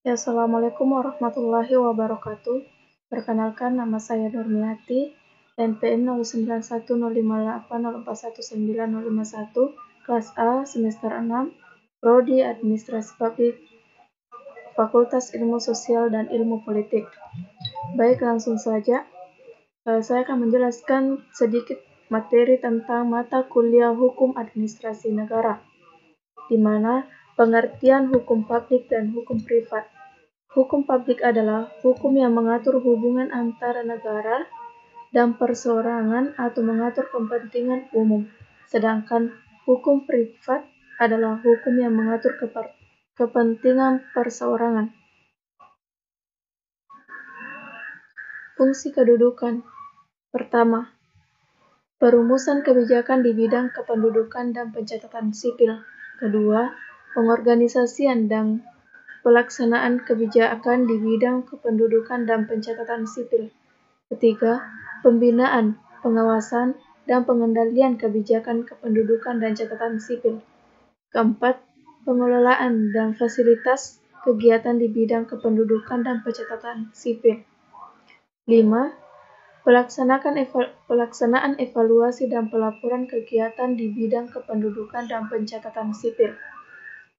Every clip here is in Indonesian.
Ya, Assalamualaikum warahmatullahi wabarakatuh. Perkenalkan, nama saya Nurmiati, NPM 091058041901, kelas A, semester 6, Prodi Administrasi Publik, Fakultas Ilmu Sosial dan Ilmu Politik. Baik, langsung saja. Saya akan menjelaskan sedikit materi tentang mata kuliah Hukum Administrasi Negara, di mana pengertian hukum publik dan hukum privat. Hukum publik adalah hukum yang mengatur hubungan antara negara dan perseorangan atau mengatur kepentingan umum. Sedangkan hukum privat adalah hukum yang mengatur kepentingan perseorangan. Fungsi kedudukan. Pertama, perumusan kebijakan di bidang kependudukan dan pencatatan sipil. Kedua, pengorganisasian dan pelaksanaan kebijakan di bidang kependudukan dan pencatatan sipil. Ketiga, pembinaan, pengawasan, dan pengendalian kebijakan kependudukan dan catatan sipil. Keempat, pengelolaan dan fasilitas kegiatan di bidang kependudukan dan pencatatan sipil. 5. Pelaksanaan evaluasi dan pelaporan kegiatan di bidang kependudukan dan pencatatan sipil.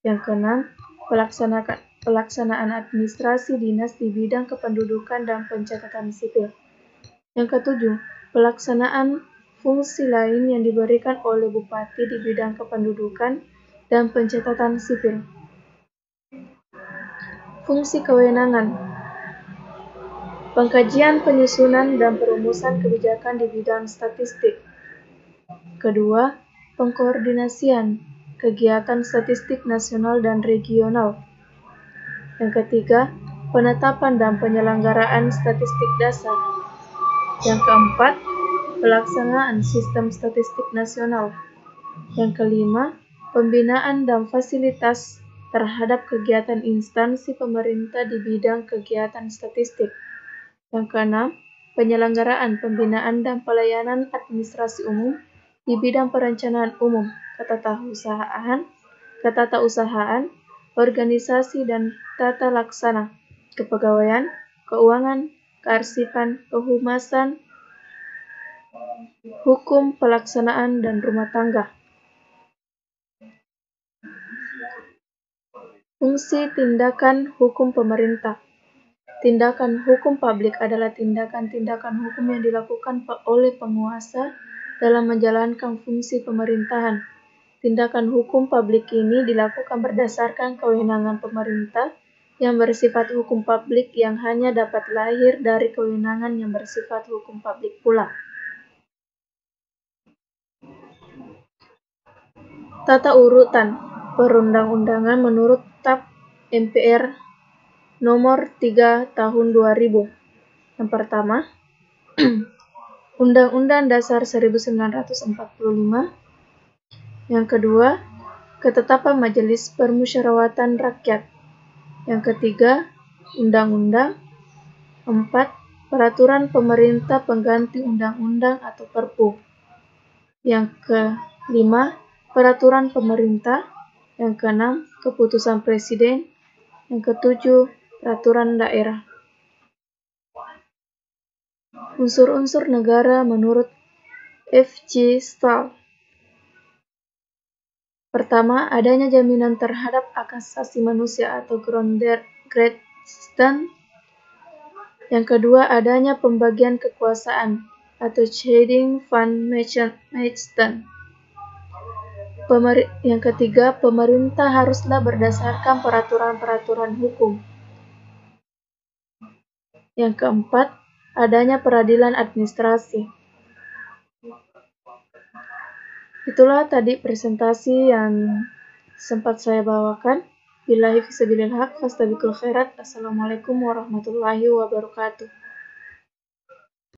Yang keenam, pelaksanaan administrasi dinas di bidang kependudukan dan pencatatan sipil. Yang ketujuh, pelaksanaan fungsi lain yang diberikan oleh Bupati di bidang kependudukan dan pencatatan sipil. Fungsi kewenangan. Pengkajian, penyusunan, dan perumusan kebijakan di bidang statistik. Kedua, pengkoordinasian kegiatan statistik nasional dan regional. Yang ketiga, penetapan dan penyelenggaraan statistik dasar. Yang keempat, pelaksanaan sistem statistik nasional. Yang kelima, pembinaan dan fasilitas terhadap kegiatan instansi pemerintah di bidang kegiatan statistik. Yang keenam, penyelenggaraan pembinaan dan pelayanan administrasi umum di bidang perencanaan umum, ketatausahaan, organisasi dan tata laksana, kepegawaian, keuangan, kearsipan, kehumasan, hukum, pelaksanaan, dan rumah tangga. Fungsi tindakan hukum pemerintah. Tindakan hukum publik adalah tindakan-tindakan hukum yang dilakukan oleh penguasa dalam menjalankan fungsi pemerintahan. Tindakan hukum publik ini dilakukan berdasarkan kewenangan pemerintah yang bersifat hukum publik yang hanya dapat lahir dari kewenangan yang bersifat hukum publik pula. Tata urutan perundang-undangan menurut TAP MPR Nomor 3 Tahun 2000. Yang pertama, Undang-Undang Dasar 1945. Yang kedua, Ketetapan Majelis Permusyawaratan Rakyat. Yang ketiga, Undang-Undang. 4. Peraturan Pemerintah Pengganti Undang-Undang atau Perpu. Yang kelima, Peraturan Pemerintah. Yang keenam, Keputusan Presiden. Yang ketujuh, Peraturan daerah. Unsur-unsur negara menurut F.J. Stahl. Pertama, adanya jaminan terhadap hak asasi manusia atau Grundrechten. Yang kedua, adanya pembagian kekuasaan atau Scheiding van Machten. Yang ketiga, pemerintah haruslah berdasarkan peraturan-peraturan hukum. Yang keempat, adanya peradilan administrasi. Itulah tadi presentasi yang sempat saya bawakan. Billahi fisabilil haq, fastabiqul khairat. Assalamualaikum warahmatullahi wabarakatuh.